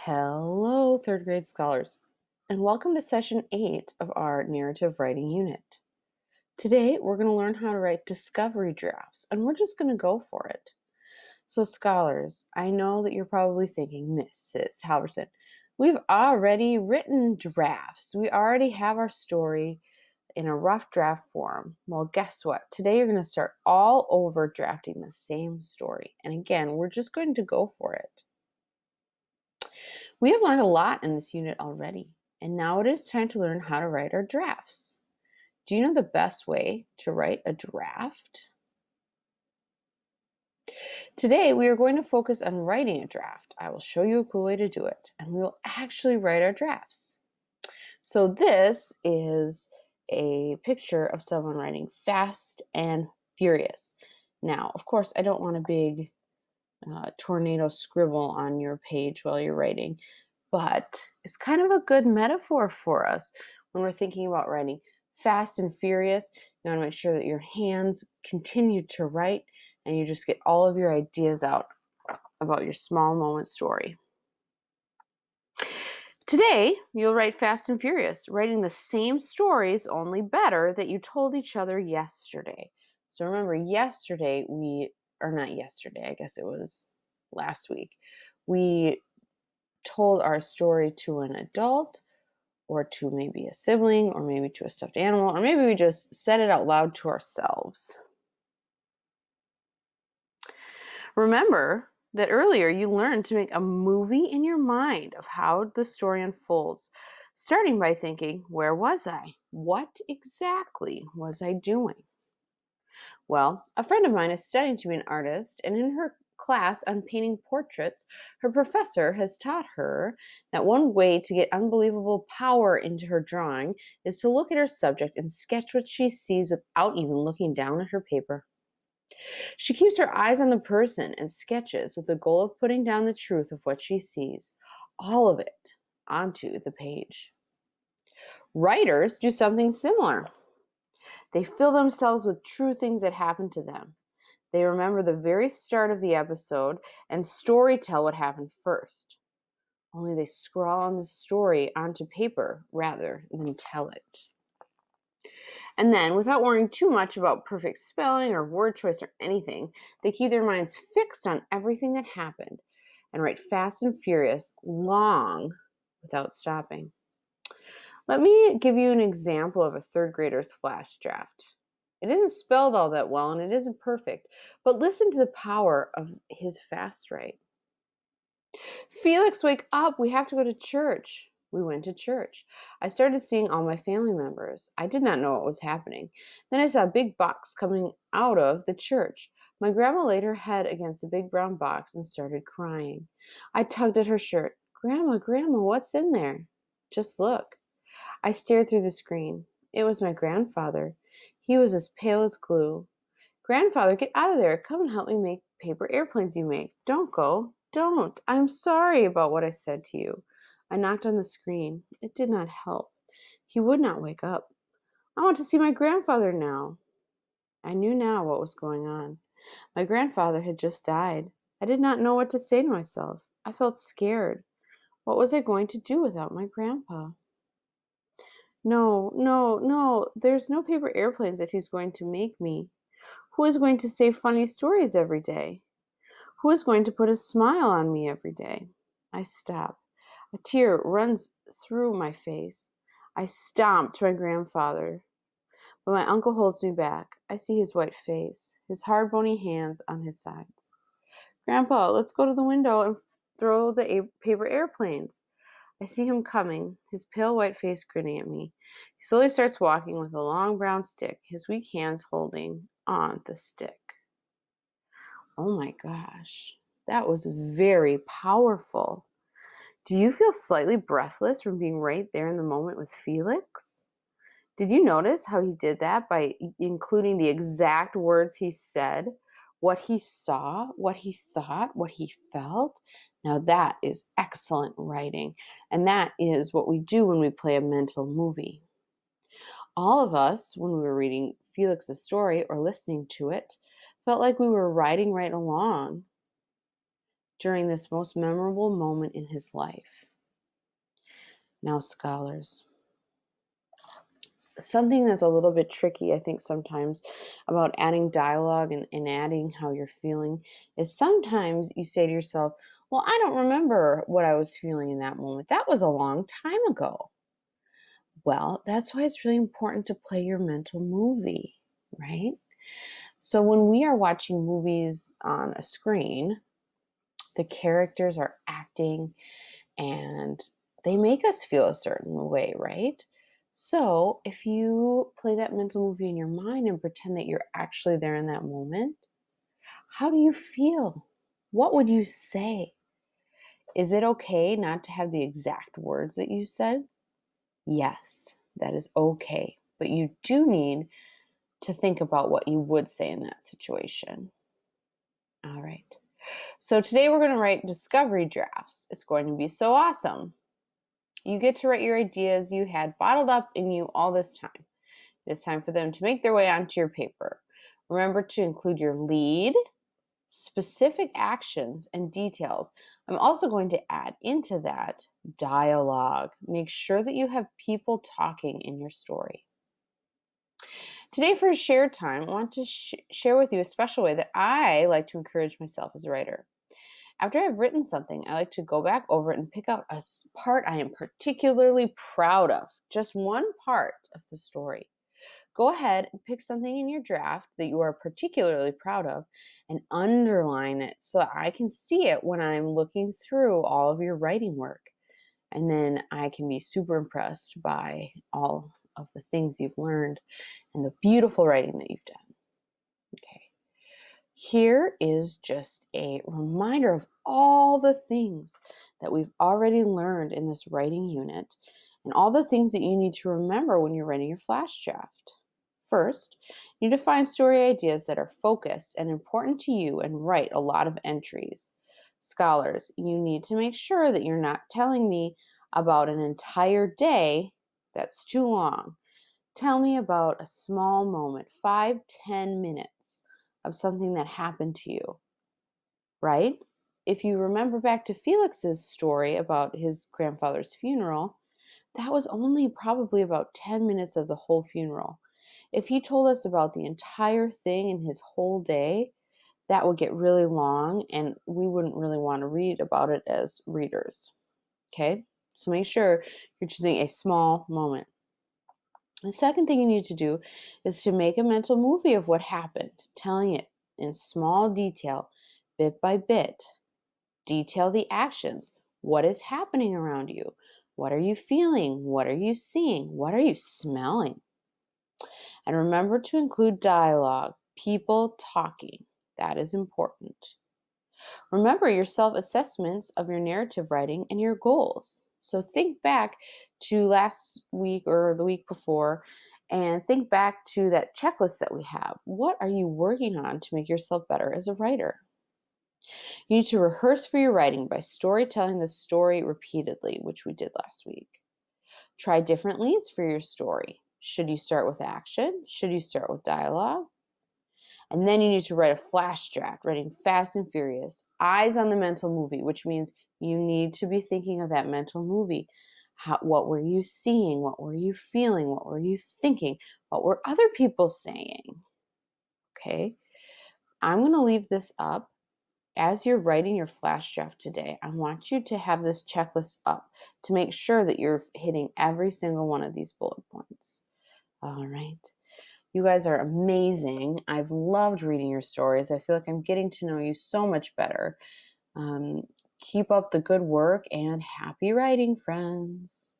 Hello, third grade scholars, and welcome to session 8 of our narrative writing unit. Today, we're going to learn how to write discovery drafts, and we're just going to go for it. So, scholars, I know that you're probably thinking, Mrs. Halverson, we've already written drafts. We already have our story in a rough draft form. Well, guess what? Today, you're going to start all over drafting the same story. And again, we're just going to go for it. We have learned a lot in this unit already, and now it is time to learn how to write our drafts. Do you know the best way to write a draft? Today, we are going to focus on writing a draft. I will show you a cool way to do it, and we will actually write our drafts. So this is a picture of someone writing fast and furious. Now, of course, I don't want a big tornado scribble on your page while you're writing, but it's kind of a good metaphor for us when we're thinking about writing fast and furious. You want to make sure that your hands continue to write and you just get all of your ideas out about your small moment story. Today, you'll write fast and furious, writing the same stories, only better, that you told each other yesterday. So remember, I guess it was last week, we told our story to an adult or to maybe a sibling or maybe to a stuffed animal, or maybe we just said it out loud to ourselves. Remember that earlier you learned to make a movie in your mind of how the story unfolds, starting by thinking, where was I? What exactly was I doing? Well, a friend of mine is studying to be an artist, and in her class on painting portraits, her professor has taught her that one way to get unbelievable power into her drawing is to look at her subject and sketch what she sees without even looking down at her paper. She keeps her eyes on the person and sketches with the goal of putting down the truth of what she sees, all of it, onto the page. Writers do something similar. They fill themselves with true things that happened to them. They remember the very start of the episode and storytell what happened first. Only they scrawl on the story onto paper rather than tell it. And then, without worrying too much about perfect spelling or word choice or anything, they keep their minds fixed on everything that happened and write fast and furious, long, without stopping. Let me give you an example of a third grader's flash draft. It isn't spelled all that well and it isn't perfect, but listen to the power of his fast write. Felix, wake up. We have to go to church. We went to church. I started seeing all my family members. I did not know what was happening. Then I saw a big box coming out of the church. My grandma laid her head against the big brown box and started crying. I tugged at her shirt. Grandma, what's in there? Just look. I stared through the screen. It was my grandfather. He was as pale as glue. Grandfather, get out of there. Come and help me make paper airplanes you make. Don't go. Don't. I'm sorry about what I said to you. I knocked on the screen. It did not help. He would not wake up. I want to see my grandfather now. I knew now what was going on. My grandfather had just died. I did not know what to say to myself. I felt scared. What was I going to do without my grandpa? No. There's no paper airplanes that he's going to make me. Who is going to say funny stories every day? Who is going to put a smile on me every day? I stop. A tear runs through my face. I stomp to my grandfather, but my uncle holds me back. I see his white face, his hard, bony hands on his sides. Grandpa, let's go to the window and throw the paper airplanes. I see him coming, his pale white face grinning at me. He slowly starts walking with a long brown stick, his weak hands holding on the stick. Oh my gosh, that was very powerful. Do you feel slightly breathless from being right there in the moment with Felix? Did you notice how he did that by including the exact words he said, what he saw, what he thought, what he felt? Now that is excellent writing, and that is what we do when we play a mental movie. All of us, when we were reading Felix's story or listening to it, felt like we were riding right along. during this most memorable moment in his life. Now, scholars, something that's a little bit tricky, I think, sometimes about adding dialogue and adding how you're feeling is sometimes you say to yourself, well, I don't remember what I was feeling in that moment. That was a long time ago. Well, that's why it's really important to play your mental movie, right? So when we are watching movies on a screen, the characters are acting and they make us feel a certain way, right? So if you play that mental movie in your mind and pretend that you're actually there in that moment, how do you feel? What would you say? Is it okay not to have the exact words that you said? Yes, that is okay. But you do need to think about what you would say in that situation. All right. So today we're going to write discovery drafts. It's going to be so awesome. You get to write your ideas you had bottled up in you all this time. It's time for them to make their way onto your paper. Remember to include your lead, specific actions, and details. I'm also going to add into that dialogue. Make sure that you have people talking in your story. Today, for share time, I want to share with you a special way that I like to encourage myself as a writer. After I've written something, I like to go back over it and pick out a part I am particularly proud of, just one part of the story. Go ahead and pick something in your draft that you are particularly proud of and underline it so that I can see it when I'm looking through all of your writing work. And then I can be super impressed by all of the things you've learned and the beautiful writing that you've done. Okay. Here is just a reminder of all the things that we've already learned in this writing unit and all the things that you need to remember when you're writing your flash draft. First, you need to find story ideas that are focused and important to you and write a lot of entries. Scholars, you need to make sure that you're not telling me about an entire day. That's too long. Tell me about a small moment, 5-10 minutes of something that happened to you, right? If you remember back to Felix's story about his grandfather's funeral, that was only probably about 10 minutes of the whole funeral. If he told us about the entire thing in his whole day, that would get really long and we wouldn't really want to read about it as readers. Okay? So make sure you're choosing a small moment. The second thing you need to do is to make a mental movie of what happened, telling it in small detail, bit by bit. Detail the actions. What is happening around you? What are you feeling? What are you seeing? What are you smelling? And remember to include dialogue, people talking. That is important. Remember your self-assessments of your narrative writing and your goals. So think back to last week or the week before and think back to that checklist that we have. What are you working on to make yourself better as a writer? You need to rehearse for your writing by storytelling the story repeatedly, which we did last week. Try different leads for your story. Should you start with action? Should you start with dialogue? And then you need to write a flash draft, writing fast and furious. Eyes on the mental movie, which means you need to be thinking of that mental movie. What were you seeing? What were you feeling? What were you thinking? What were other people saying? Okay, I'm going to leave this up. As you're writing your flash draft today, I want you to have this checklist up to make sure that you're hitting every single one of these bullet points. All right. You guys are amazing. I've loved reading your stories. I feel like I'm getting to know you so much better. Keep up the good work and happy writing, friends.